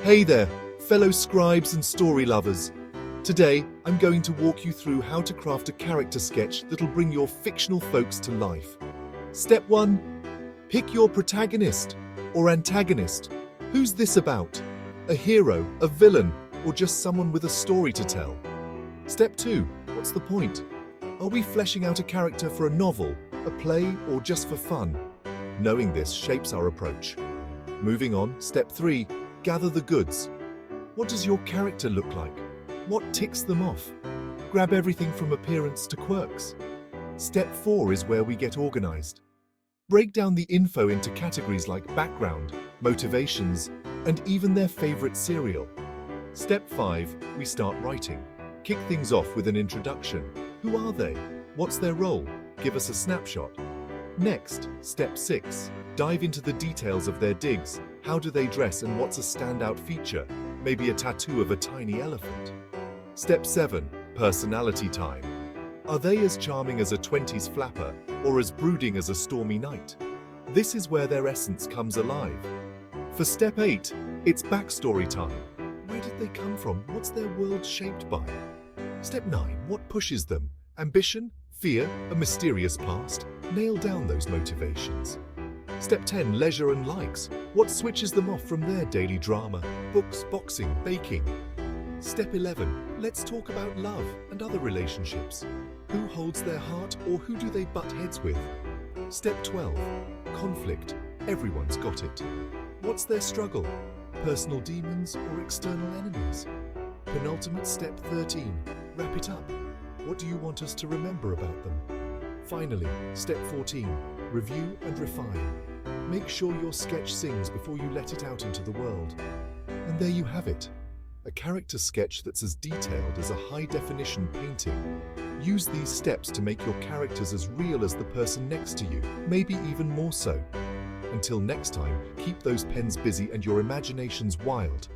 Hey there, fellow scribes and story lovers. Today, I'm going to walk you through how to craft a character sketch that'll bring your fictional folks to life. Step 1. Pick your protagonist or antagonist. Who's this about? A hero, a villain, or just someone with a story to tell? Step 2. What's the point? Are we fleshing out a character for a novel, a play, or just for fun? Knowing this shapes our approach. Moving on, Step 3. Gather the goods. What does your character look like? What ticks them off? Grab everything from appearance to quirks. Step 4 is where we get organized. Break down the info into categories like background, motivations, and even their favorite cereal. Step 5, we start writing. Kick things off with an introduction. Who are they? What's their role? Give us a snapshot. Next, Step 6, dive into the details of their digs. How do they dress and what's a standout feature? Maybe a tattoo of a tiny elephant. Step 7, personality time. Are they as charming as a 20s flapper or as brooding as a stormy night? This is where their essence comes alive. For Step 8, it's backstory time. Where did they come from? What's their world shaped by? Step 9, what pushes them? Ambition? Fear? A mysterious past? Nail down those motivations. Step 10, leisure and likes. What switches them off from their daily drama? Books, boxing, baking. Step 11, let's talk about love and other relationships. Who holds their heart or who do they butt heads with? Step 12, conflict. Everyone's got it. What's their struggle? Personal demons or external enemies? Penultimate Step 13, wrap it up. What do you want us to remember about them? Finally, Step 14, review and refine. Make sure your sketch sings before you let it out into the world. And there you have it. A character sketch that's as detailed as a high-definition painting. Use these steps to make your characters as real as the person next to you, maybe even more so. Until next time, keep those pens busy and your imaginations wild.